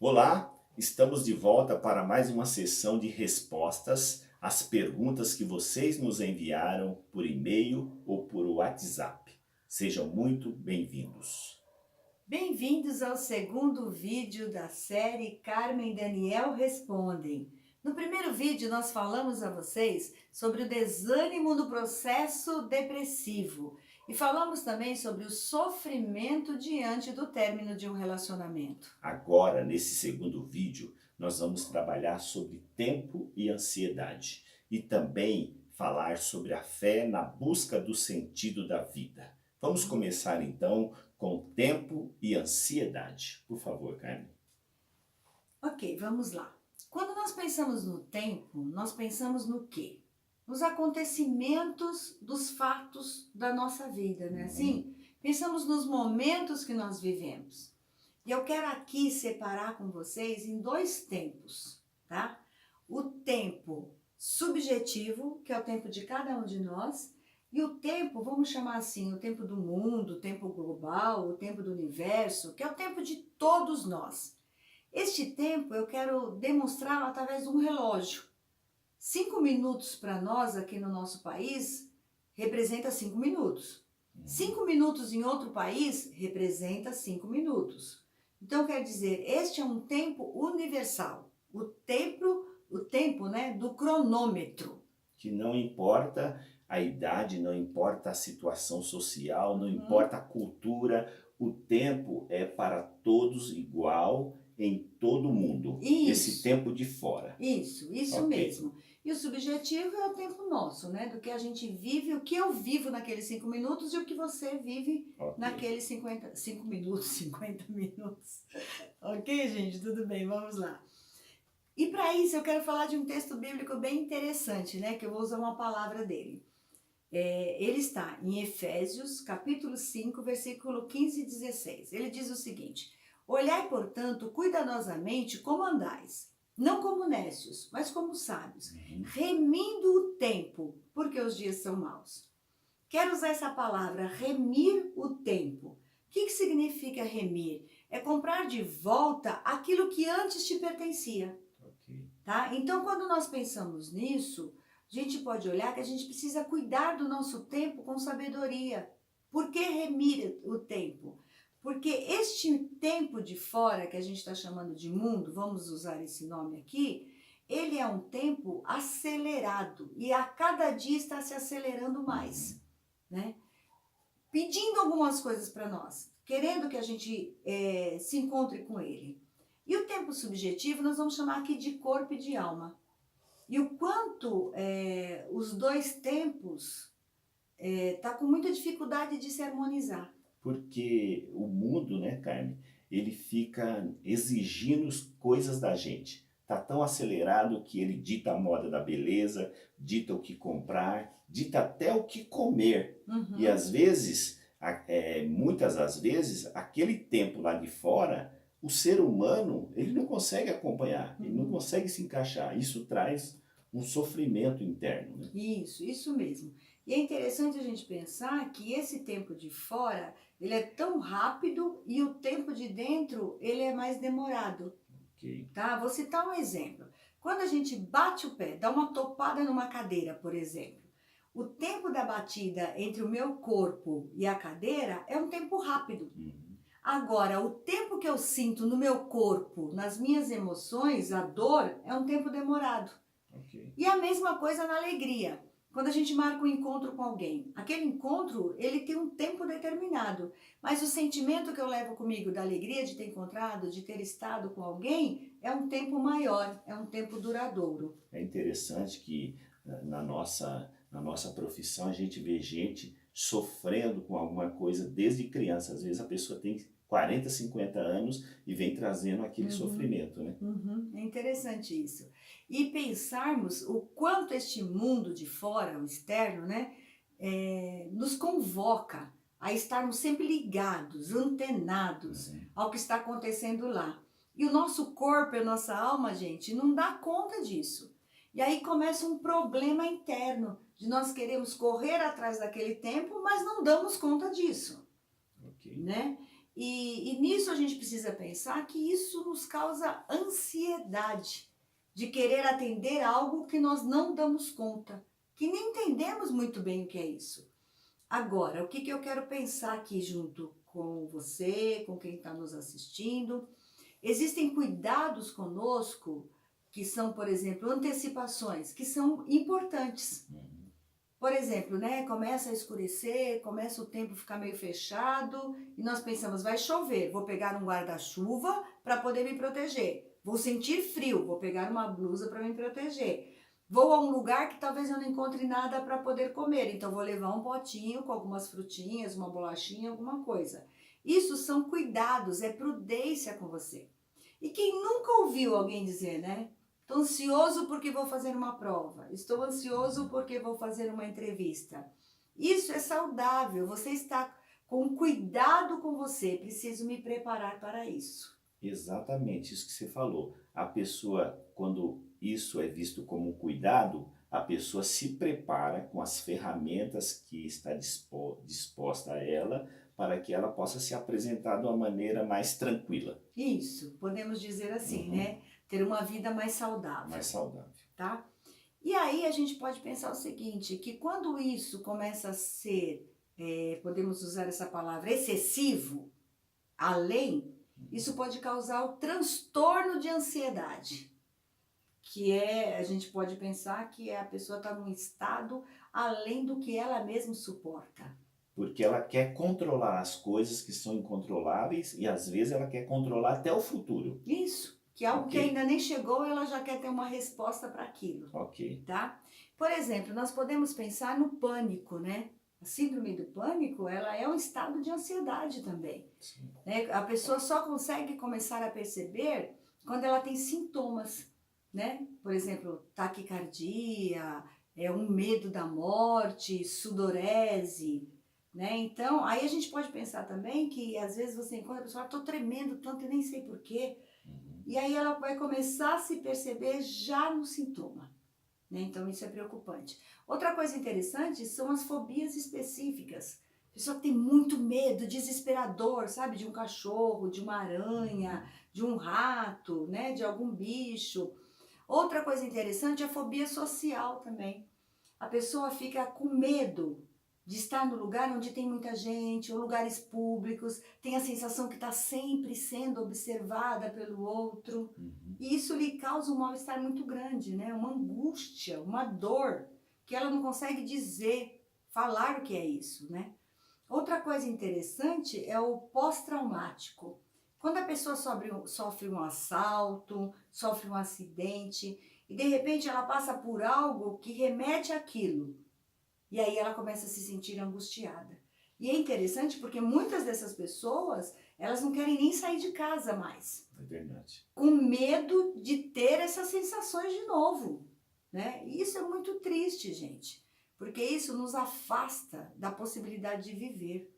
Olá, estamos de volta para mais uma sessão de respostas às perguntas que vocês nos enviaram por e-mail ou por WhatsApp. Sejam muito bem-vindos. Bem-vindos ao segundo vídeo da série Carmen e Daniel Respondem. No primeiro vídeo nós falamos a vocês sobre o desânimo no processo depressivo e falamos também sobre o sofrimento diante do término de um relacionamento. Agora, nesse segundo vídeo, nós vamos trabalhar sobre tempo e ansiedade e também falar sobre a fé na busca do sentido da vida. Vamos começar então com tempo e ansiedade. Por favor, Carmen. Ok, vamos lá. Quando nós pensamos no tempo, nós pensamos no quê? Nos acontecimentos dos fatos da nossa vida, não é assim? Pensamos nos momentos que nós vivemos. E eu quero aqui separar com vocês em dois tempos, tá? O tempo subjetivo, que é o tempo de cada um de nós, e o tempo, vamos chamar assim, o tempo do mundo, o tempo global, o tempo do universo, que é o tempo de todos nós. Este tempo eu quero demonstrá-lo através de um relógio. 5 minutos para nós aqui no nosso país representa 5 minutos. 5 minutos em outro país representa 5 minutos. Então quer dizer, este é um tempo universal. O tempo, né, do cronômetro. Que não importa a idade, não importa a situação social, não importa a cultura, o tempo é para todos igual em todo mundo. Esse Isso. tempo de fora. Isso Ok. mesmo. E o subjetivo é o tempo nosso, né? Do que a gente vive, o que eu vivo naqueles 5 minutos e o que você vive Ok. naqueles 5 minutos, 50 minutos. Ok, gente? Tudo bem, vamos lá. E para isso eu quero falar de um texto bíblico bem interessante, né? Que eu vou usar uma palavra dele. Ele está em Efésios, capítulo 5, versículo 15 e 16. Ele diz o seguinte: olhai, portanto, cuidadosamente como andais, não como nécios, mas como sábios, remindo o tempo, porque os dias são maus. Quero usar essa palavra, remir o tempo. O que significa remir? É comprar de volta aquilo que antes te pertencia. Ok. Tá? Então, quando nós pensamos nisso, a gente pode olhar que a gente precisa cuidar do nosso tempo com sabedoria. Por que remir o tempo? Porque este tempo de fora, que a gente está chamando de mundo, vamos usar esse nome aqui, ele é um tempo acelerado e a cada dia está se acelerando mais, né? Pedindo algumas coisas para nós, querendo que a gente se encontre com ele. E o tempo subjetivo nós vamos chamar aqui de corpo e de alma. E o quanto os dois tempos tá com muita dificuldade de se harmonizar. Porque o mundo, né, Carmen, ele fica exigindo coisas da gente. Tá tão acelerado que ele dita a moda da beleza, dita o que comprar, dita até o que comer. E às vezes, muitas das vezes, aquele tempo lá de fora, o ser humano, ele não consegue acompanhar, ele não consegue se encaixar. Isso traz um sofrimento interno, né? Isso mesmo. E é interessante a gente pensar que esse tempo de fora, ele é tão rápido e o tempo de dentro, ele é mais demorado. Ok. Tá? Vou citar um exemplo. Quando a gente bate o pé, dá uma topada numa cadeira, por exemplo, o tempo da batida entre o meu corpo e a cadeira é um tempo rápido. Agora, o tempo que eu sinto no meu corpo, nas minhas emoções, a dor, é um tempo demorado. Ok. E a mesma coisa na alegria. Quando a gente marca um encontro com alguém, aquele encontro, ele tem um tempo determinado, mas o sentimento que eu levo comigo da alegria de ter encontrado, de ter estado com alguém, é um tempo maior, é um tempo duradouro. É interessante que na nossa profissão a gente vê gente sofrendo com alguma coisa desde criança. Às vezes a pessoa tem 40, 50 anos e vem trazendo aquele sofrimento, né? É interessante isso. E pensarmos o quanto este mundo de fora, o externo, né, nos convoca a estarmos sempre ligados, antenados ao que está acontecendo lá. E o nosso corpo e a nossa alma, gente, não dá conta disso. E aí começa um problema interno, de nós queremos correr atrás daquele tempo, mas não damos conta disso, Ok. né? E nisso a gente precisa pensar que isso nos causa ansiedade de querer atender algo que nós não damos conta, que nem entendemos muito bem o que é isso. Agora, o que eu quero pensar aqui junto com você, com quem está nos assistindo? Existem cuidados conosco que são, por exemplo, antecipações, que são importantes. Por exemplo, né, começa a escurecer, começa o tempo a ficar meio fechado e nós pensamos, vai chover, vou pegar um guarda-chuva para poder me proteger. Vou sentir frio, vou pegar uma blusa para me proteger. Vou a um lugar que talvez eu não encontre nada para poder comer, então vou levar um potinho com algumas frutinhas, uma bolachinha, alguma coisa. Isso são cuidados, é prudência com você. E quem nunca ouviu alguém dizer, né? Estou ansioso porque vou fazer uma prova. Estou ansioso porque vou fazer uma entrevista. Isso é saudável. Você está com cuidado com você. Preciso me preparar para isso. Exatamente isso que você falou. A pessoa, quando isso é visto como um cuidado, a pessoa se prepara com as ferramentas que está disposta a ela para que ela possa se apresentar de uma maneira mais tranquila. Isso, podemos dizer assim, né? Ter uma vida mais saudável. Mais saudável. Tá? E aí a gente pode pensar o seguinte, que quando isso começa a ser, podemos usar essa palavra, excessivo, além, isso pode causar o transtorno de ansiedade, que a gente pode pensar que a pessoa está num estado além do que ela mesma suporta. Porque ela quer controlar as coisas que são incontroláveis e às vezes ela quer controlar até o futuro. Isso. Que algo que ainda nem chegou, ela já quer ter uma resposta para aquilo. Ok. Tá? Por exemplo, nós podemos pensar no pânico, né? A síndrome do pânico, ela é um estado de ansiedade também. Né? A pessoa só consegue começar a perceber quando ela tem sintomas, né? Por exemplo, taquicardia, um medo da morte, sudorese, né? Então, aí a gente pode pensar também que às vezes você encontra a pessoa, estou tremendo tanto e nem sei porquê. E aí ela vai começar a se perceber já no sintoma, né? Então isso é preocupante. Outra coisa interessante são as fobias específicas. A pessoa tem muito medo, desesperador, sabe? De um cachorro, de uma aranha, de um rato, né? De algum bicho. Outra coisa interessante é a fobia social também. A pessoa fica com medo de estar no lugar onde tem muita gente, ou lugares públicos, tem a sensação que está sempre sendo observada pelo outro. E isso lhe causa um mal-estar muito grande, né? Uma angústia, uma dor, que ela não consegue dizer, falar o que é isso, né? Outra coisa interessante é o pós-traumático. Quando a pessoa sofre um assalto, sofre um acidente, e de repente ela passa por algo que remete àquilo. E aí ela começa a se sentir angustiada. E é interessante porque muitas dessas pessoas, elas não querem nem sair de casa mais. É verdade. Com medo de ter essas sensações de novo, né? E isso é muito triste, gente. Porque isso nos afasta da possibilidade de viver.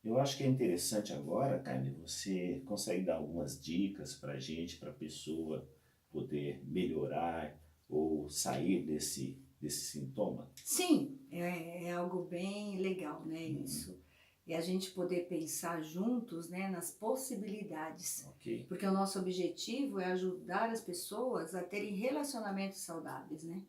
Eu acho que é interessante agora, Carmen, você consegue dar algumas dicas para a gente, para a pessoa poder melhorar ou sair desse sintoma? Sim, é algo bem legal, né, isso. E a gente poder pensar juntos, né, nas possibilidades. Ok. Porque o nosso objetivo é ajudar as pessoas a terem relacionamentos saudáveis, né?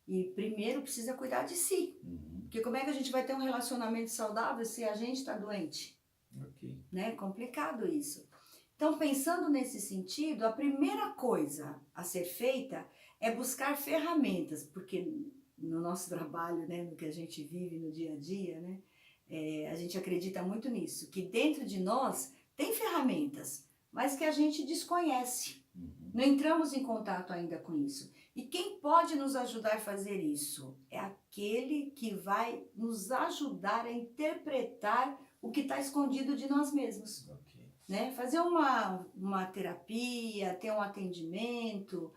E primeiro precisa cuidar de si. Porque como é que a gente vai ter um relacionamento saudável se a gente está doente? Ok. Né? Complicado isso. Então, pensando nesse sentido, a primeira coisa a ser feita é buscar ferramentas, porque no nosso trabalho, né, no que a gente vive no dia a dia, né, a gente acredita muito nisso, que dentro de nós tem ferramentas, mas que a gente desconhece. Não entramos em contato ainda com isso. E quem pode nos ajudar a fazer isso? É aquele que vai nos ajudar a interpretar o que está escondido de nós mesmos. Ok. Né? Fazer uma terapia, ter um atendimento,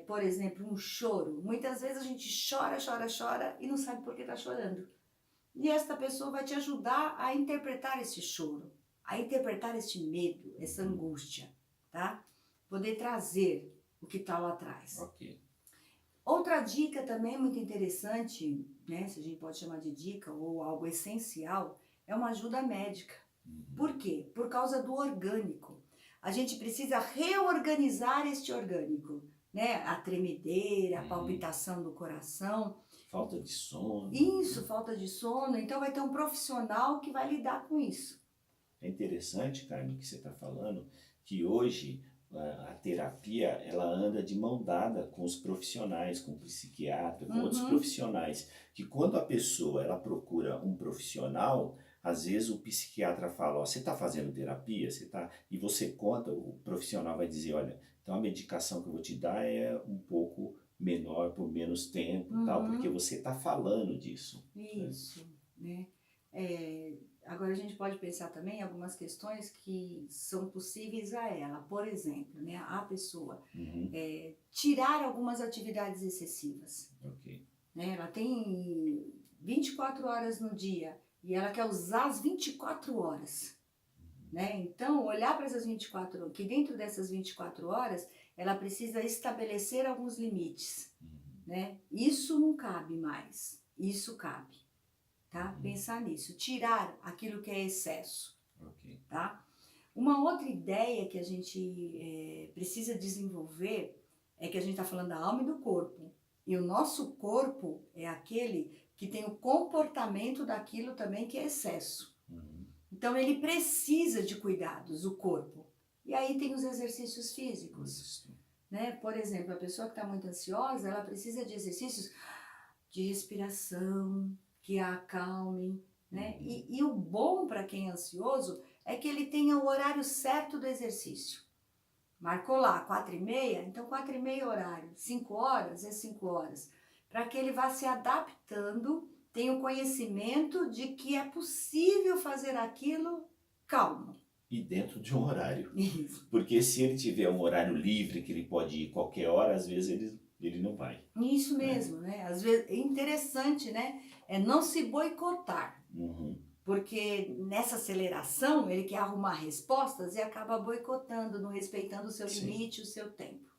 por exemplo, um choro. Muitas vezes a gente chora e não sabe por que está chorando. E esta pessoa vai te ajudar a interpretar esse choro, a interpretar este medo, essa angústia, tá? Poder trazer o que está lá atrás. Ok. Outra dica também muito interessante, né, se a gente pode chamar de dica ou algo essencial, é uma ajuda médica. Por quê? Por causa do orgânico. A gente precisa reorganizar este orgânico, né? A tremedeira, a palpitação do coração. Falta de sono. Isso, falta de sono. Então vai ter um profissional que vai lidar com isso. É interessante, Carmen, que você está falando, que hoje a terapia ela anda de mão dada com os profissionais, com o psiquiatra, com outros profissionais. Que quando a pessoa ela procura um profissional, às vezes o psiquiatra fala, ó, você está fazendo terapia? Você tá... E você conta, o profissional vai dizer, olha, então a medicação que eu vou te dar é um pouco menor, por menos tempo, tal, porque você está falando disso. Isso, né? Agora a gente pode pensar também em algumas questões que são possíveis a ela. Por exemplo, né, a pessoa tirar algumas atividades excessivas. Ok. Né? Ela tem 24 horas no dia e ela quer usar as 24 horas. Né? Então, olhar para essas 24 horas, que dentro dessas 24 horas, ela precisa estabelecer alguns limites. Né? Isso não cabe mais, isso cabe. Tá? Pensar nisso, tirar aquilo que é excesso. Ok. Tá? Uma outra ideia que a gente precisa desenvolver é que a gente está falando da alma e do corpo. E o nosso corpo é aquele que tem o comportamento daquilo também que é excesso. Então ele precisa de cuidados, o corpo. E aí tem os exercícios físicos. Né? Por exemplo, a pessoa que está muito ansiosa, ela precisa de exercícios de respiração, que a acalmem, né? E o bom para quem é ansioso é que ele tenha o horário certo do exercício. Marcou lá, 4h30, então 4h30 horário. 5 horas é 5 horas. Para que ele vá se adaptando, tenha o conhecimento de que é possível fazer aquilo calmo. E dentro de um horário. Isso. Porque se ele tiver um horário livre, que ele pode ir qualquer hora, às vezes ele não vai. Isso mesmo, né? Às vezes é interessante, né? É não se boicotar. Porque nessa aceleração ele quer arrumar respostas e acaba boicotando, não respeitando o seu limite, o seu tempo.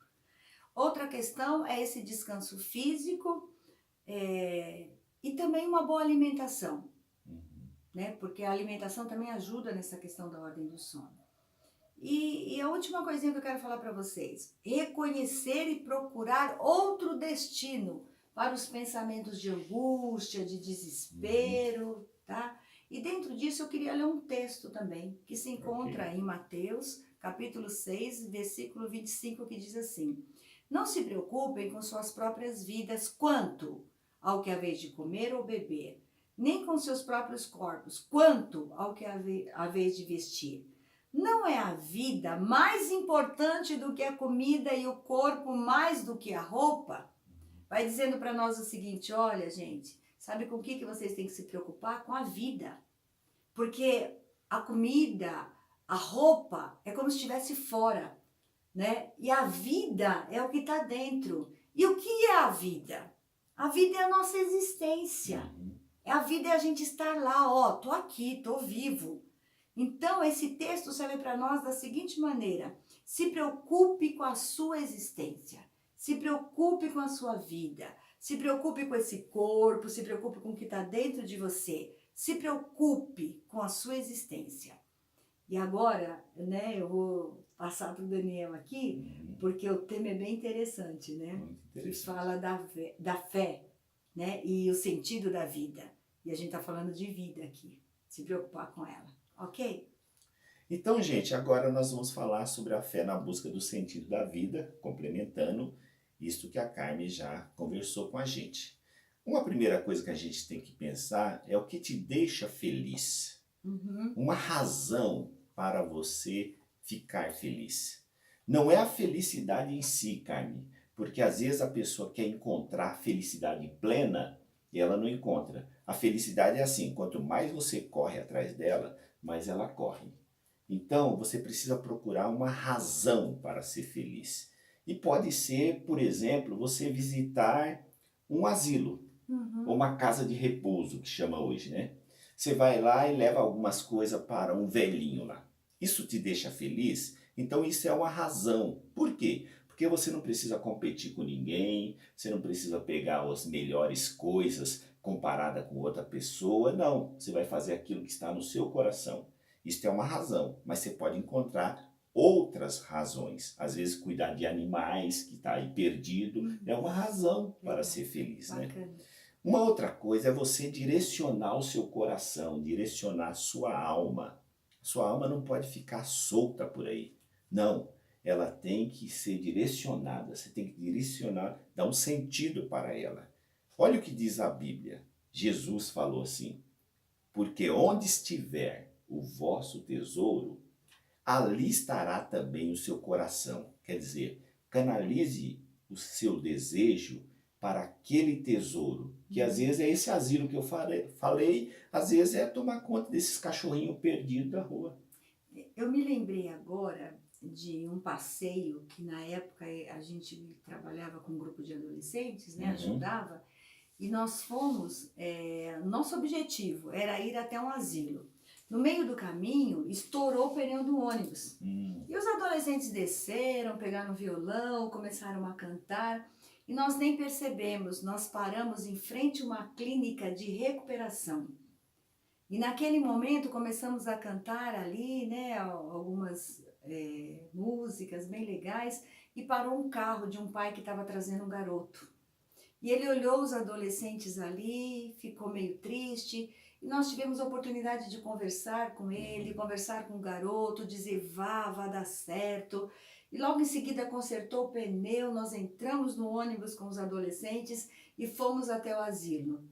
Outra questão é esse descanso físico e também uma boa alimentação. Né? Porque a alimentação também ajuda nessa questão da ordem do sono. E a última coisinha que eu quero falar para vocês, reconhecer e procurar outro destino para os pensamentos de angústia, de desespero, tá? E dentro disso eu queria ler um texto também, que se encontra em Mateus, capítulo 6, versículo 25, que diz assim: não se preocupem com suas próprias vidas quanto ao que é a vez de comer ou beber, nem com seus próprios corpos quanto ao que é a vez de vestir. Não é a vida mais importante do que a comida e o corpo mais do que a roupa? Vai dizendo para nós o seguinte, olha gente, sabe com o que vocês têm que se preocupar? Com a vida. Porque a comida, a roupa é como se estivesse fora, né? E a vida é o que está dentro. E o que é a vida? A vida é a nossa existência. A vida é a gente estar lá, ó, tô aqui, tô vivo. Então, esse texto serve para nós da seguinte maneira: se preocupe com a sua existência, se preocupe com a sua vida, se preocupe com esse corpo, se preocupe com o que está dentro de você, se preocupe com a sua existência. E agora, né, eu vou passar para o Daniel aqui, porque o tema é bem interessante, né? Muito interessante. Que fala da fé, né, e o sentido da vida. E a gente está falando de vida aqui, se preocupar com ela. Ok? Então, gente, agora nós vamos falar sobre a fé na busca do sentido da vida, complementando isto que a Carmen já conversou com a gente. Uma primeira coisa que a gente tem que pensar é o que te deixa feliz. Uma razão para você ficar feliz. Não é a felicidade em si, Carmen, porque às vezes a pessoa quer encontrar felicidade plena e ela não encontra. A felicidade é assim, quanto mais você corre atrás dela, mais ela corre. Então, você precisa procurar uma razão para ser feliz. E pode ser, por exemplo, você visitar um asilo, ou uma casa de repouso, que chama hoje, né? Você vai lá e leva algumas coisas para um velhinho lá. Isso te deixa feliz? Então isso é uma razão. Por quê? Porque você não precisa competir com ninguém, você não precisa pegar as melhores coisas comparada com outra pessoa, não. Você vai fazer aquilo que está no seu coração. Isso é uma razão, mas você pode encontrar outras razões. Às vezes cuidar de animais que está aí perdido é uma razão para Legal. ser feliz, né? Bacana. Uma outra coisa é você direcionar o seu coração, direcionar a sua alma. Sua alma não pode ficar solta por aí. Não, ela tem que ser direcionada. Você tem que direcionar, dar um sentido para ela. Olha o que diz a Bíblia. Jesus falou assim: porque onde estiver o vosso tesouro, ali estará também o seu coração. Quer dizer, canalize o seu desejo para aquele tesouro, que às vezes é esse asilo que eu falei, às vezes é tomar conta desses cachorrinhos perdidos da rua. Eu me lembrei agora de um passeio que na época a gente trabalhava com um grupo de adolescentes, né, ajudava, e nós fomos, nosso objetivo era ir até um asilo. No meio do caminho, estourou o pneu do ônibus. E os adolescentes desceram, pegaram violão, começaram a cantar, e nós nem percebemos, nós paramos em frente a uma clínica de recuperação. E naquele momento começamos a cantar ali, né, algumas músicas bem legais, e parou um carro de um pai que estava trazendo um garoto. E ele olhou os adolescentes ali, ficou meio triste, e nós tivemos a oportunidade de conversar com ele, conversar com o garoto, dizer vá dar certo. E logo em seguida consertou o pneu, nós entramos no ônibus com os adolescentes e fomos até o asilo.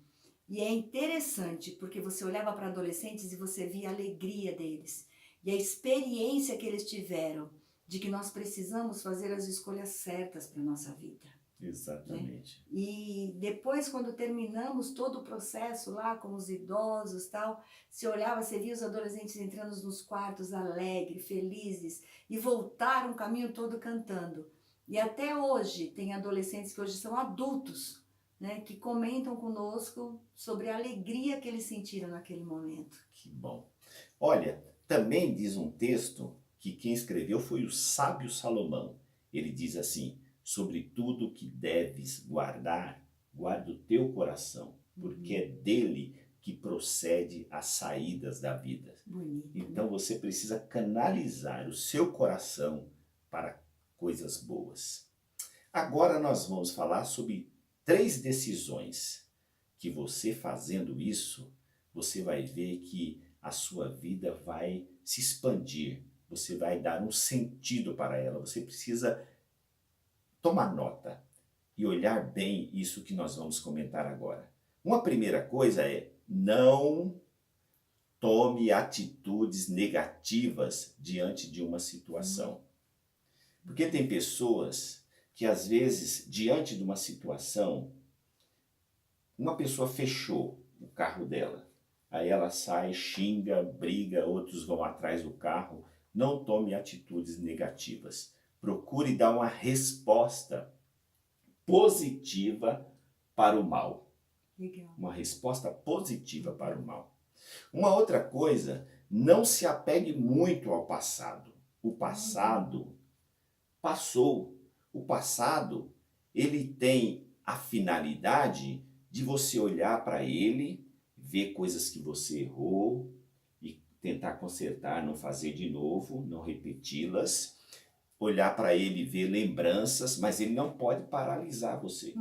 E é interessante, porque você olhava para adolescentes e você via a alegria deles. E a experiência que eles tiveram de que nós precisamos fazer as escolhas certas para a nossa vida. Exatamente. Né? E depois, quando terminamos todo o processo lá com os idosos e tal, você olhava, você via os adolescentes entrando nos quartos alegres, felizes, e voltaram o caminho todo cantando. E até hoje, tem adolescentes que hoje são adultos, né, que comentam conosco sobre a alegria que eles sentiram naquele momento. Que bom. Olha, também diz um texto que quem escreveu foi o sábio Salomão. Ele diz assim: sobre tudo que deves guardar, guarda o teu coração, porque é dele que procede as saídas da vida. Bonito, então né? você precisa canalizar o seu coração para coisas boas. Agora nós vamos falar sobre 3 decisões que você fazendo isso, você vai ver que a sua vida vai se expandir, você vai dar um sentido para ela. Você precisa tomar nota e olhar bem isso que nós vamos comentar agora. Uma primeira coisa é: não tome atitudes negativas diante de uma situação. Porque tem pessoas que às vezes, diante de uma situação, uma pessoa fechou o carro dela, aí ela sai, xinga, briga, outros vão atrás do carro. Não tome atitudes negativas. Procure dar uma resposta positiva para o mal. Legal. Uma resposta positiva para o mal. Uma outra coisa, não se apegue muito ao passado. O passado passou. O passado, ele tem a finalidade de você olhar para ele, ver coisas que você errou e tentar consertar, não fazer de novo, não repeti-las. Olhar para ele, ver lembranças, mas ele não pode paralisar você.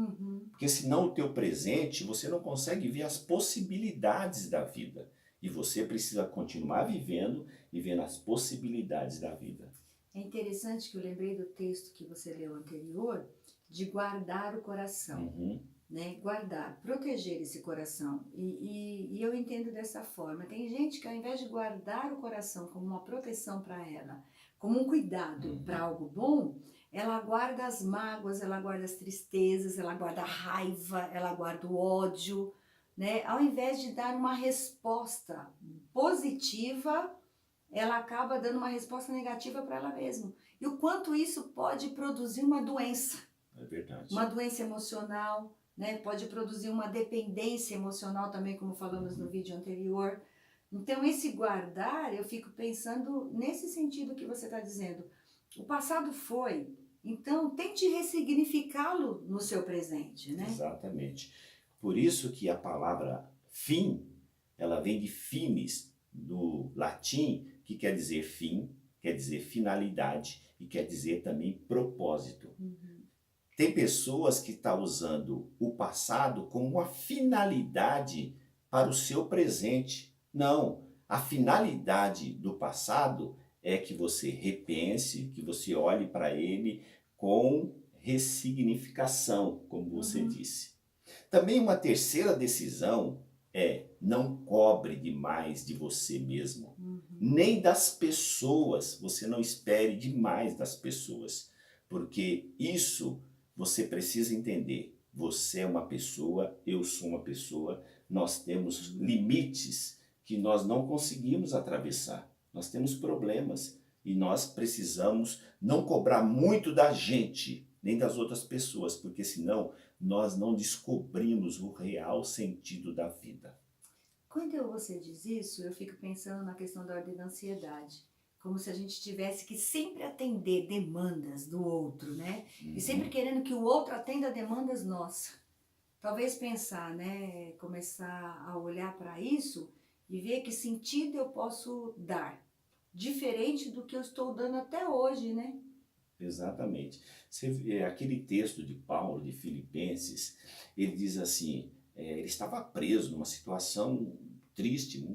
Porque senão o teu presente, você não consegue ver as possibilidades da vida. E você precisa continuar vivendo e vendo as possibilidades da vida. É interessante que eu lembrei do texto que você leu anterior, de guardar o coração. Né? Guardar, proteger esse coração. E eu entendo dessa forma. Tem gente que ao invés de guardar o coração como uma proteção para ela, como um cuidado para algo bom, ela guarda as mágoas, ela guarda as tristezas, ela guarda a raiva, ela guarda o ódio, né? Ao invés de dar uma resposta positiva, ela acaba dando uma resposta negativa para ela mesma. E o quanto isso pode produzir uma doença. É verdade. Uma doença emocional, né? Pode produzir uma dependência emocional também, como falamos no vídeo anterior. Então, esse guardar, eu fico pensando nesse sentido que você está dizendo. O passado foi, então tente ressignificá-lo no seu presente, né? Exatamente. Por isso que a palavra fim, ela vem de finis, do latim, que quer dizer fim, quer dizer finalidade e quer dizer também propósito. Tem pessoas que estão usando o passado como uma finalidade para o seu presente. Não, a finalidade do passado é que você repense, que você olhe para ele com ressignificação, como você disse. Também uma terceira decisão é não cobre demais de você mesmo, nem das pessoas. Você não espere demais das pessoas, porque isso você precisa entender. Você é uma pessoa, eu sou uma pessoa, nós temos limites que nós não conseguimos atravessar. Nós temos problemas e nós precisamos não cobrar muito da gente, nem das outras pessoas, porque senão nós não descobrimos o real sentido da vida. Quando você diz isso, eu fico pensando na questão da ordem da ansiedade. Como se a gente tivesse que sempre atender demandas do outro, né? E sempre querendo que o outro atenda demandas nossas. Talvez pensar, né? Começar a olhar para isso e ver que sentido eu posso dar. Diferente do que eu estou dando até hoje, né? Exatamente. Você vê aquele texto de Paulo, de Filipenses, ele diz assim, ele estava preso numa situação triste,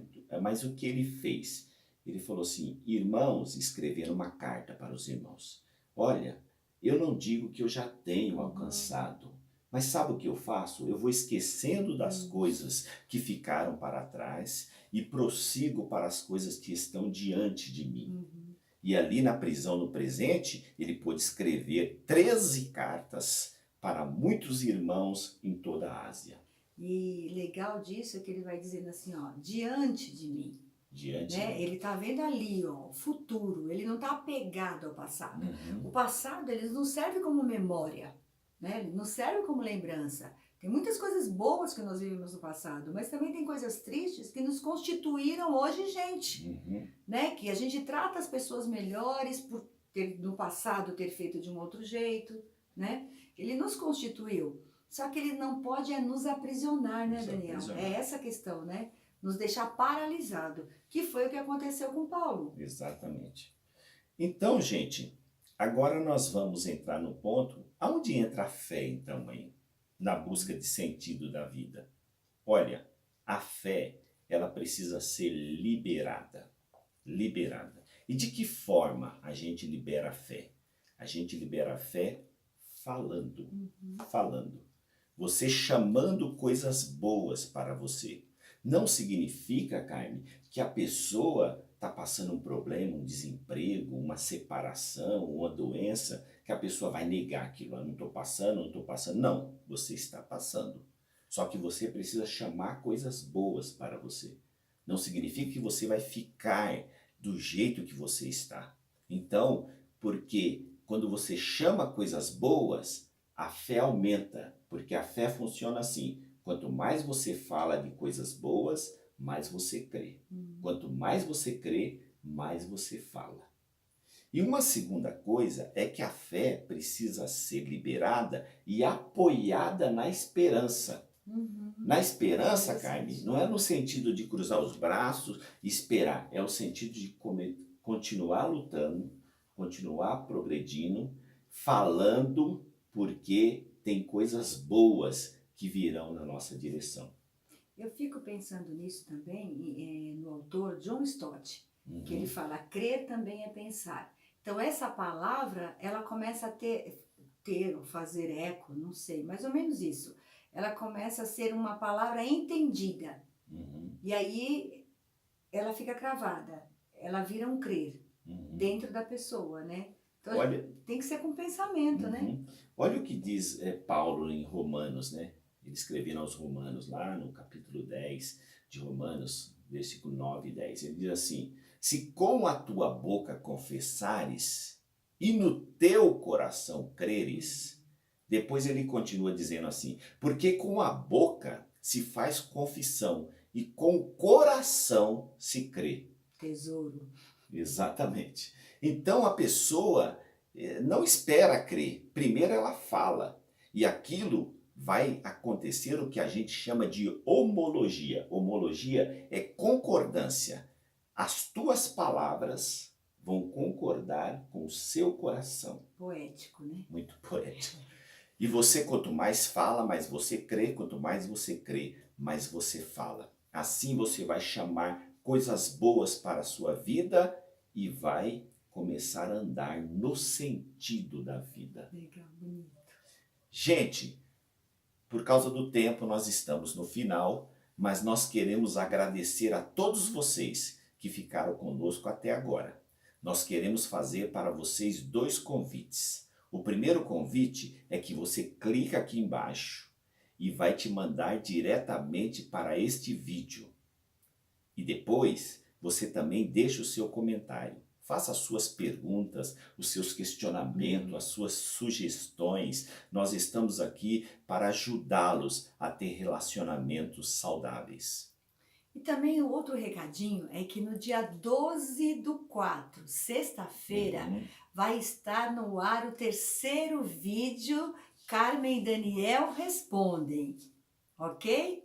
mas o que ele fez? Ele falou assim, irmãos, escreveram uma carta para os irmãos. Olha, eu não digo que eu já tenho alcançado, mas sabe o que eu faço? Eu vou esquecendo das coisas que ficaram para trás e prossigo para as coisas que estão diante de mim. E ali na prisão no presente, ele pôde escrever 13 cartas para muitos irmãos em toda a Ásia. E legal disso é que ele vai dizendo assim, ó, diante de mim. Diante, né? Ele está vendo ali, ó, o futuro, ele não está apegado ao passado. O passado, ele não serve como memória, né? Ele não serve como lembrança. Tem muitas coisas boas que nós vivemos no passado, mas também tem coisas tristes que nos constituíram hoje gente, né? Que a gente trata as pessoas melhores por ter, no passado, ter feito de um outro jeito, né? Ele nos constituiu, só que ele não pode nos aprisionar, né, Daniel? É essa a questão, né? Nos deixar paralisado, que foi o que aconteceu com Paulo. Exatamente. Então, gente, agora nós vamos entrar no ponto, aonde entra a fé, então, aí, na busca de sentido da vida. Olha, a fé, ela precisa ser liberada. Liberada. E de que forma a gente libera a fé? A gente libera a fé falando. Falando. Você chamando coisas boas para você. Não significa, Carmen, que a pessoa está passando um problema, um desemprego, uma separação, uma doença, que a pessoa vai negar aquilo. Eu não estou passando, não estou passando. Não, você está passando. Só que você precisa chamar coisas boas para você. Não significa que você vai ficar do jeito que você está. Então, porque quando você chama coisas boas, a fé aumenta. Porque a fé funciona assim. Quanto mais você fala de coisas boas, mais você crê. Quanto mais você crê, mais você fala. E uma segunda coisa é que a fé precisa ser liberada e apoiada na esperança. Na esperança, Carmen, não é no sentido de cruzar os braços e esperar. É o sentido de continuar lutando, continuar progredindo, falando, porque tem coisas boas que virão na nossa direção. Eu fico pensando nisso também, no autor John Stott, que ele fala, crer também é pensar. Então essa palavra, ela começa a ter ou fazer eco, não sei, mais ou menos isso. Ela começa a ser uma palavra entendida. E aí ela fica cravada, ela vira um crer dentro da pessoa, né? Então olha, tem que ser com pensamento, né? Olha o que diz Paulo em Romanos, né? Ele escreveu aos Romanos, lá no capítulo 10 de Romanos, versículo 9 e 10. Ele diz assim, se com a tua boca confessares e no teu coração creres, depois ele continua dizendo assim, porque com a boca se faz confissão e com o coração se crê. Tesouro. Exatamente. Então a pessoa não espera crer, primeiro ela fala, e aquilo vai acontecer o que a gente chama de homologia. Homologia é concordância. as tuas palavras vão concordar com o seu coração. Poético, né? Muito poético. E você, quanto mais fala, mais você crê. Quanto mais você crê, mais você fala. Assim você vai chamar coisas boas para a sua vida e vai começar a andar no sentido da vida. Legal, bonito. Gente, por causa do tempo nós estamos no final, mas nós queremos agradecer a todos vocês que ficaram conosco até agora. Nós queremos fazer para vocês 2 convites. O primeiro convite é que você clica aqui embaixo e vai te mandar diretamente para este vídeo. E depois você também deixa o seu comentário. Faça as suas perguntas, os seus questionamentos, as suas sugestões. Nós estamos aqui para ajudá-los a ter relacionamentos saudáveis. E também o outro recadinho é que no dia 12/4, sexta-feira, vai estar no ar o 3º vídeo Carmen e Daniel Respondem, ok?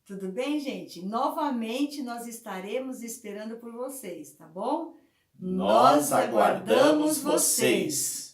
Tudo bem, gente? Novamente nós estaremos esperando por vocês, tá bom? Nós aguardamos vocês!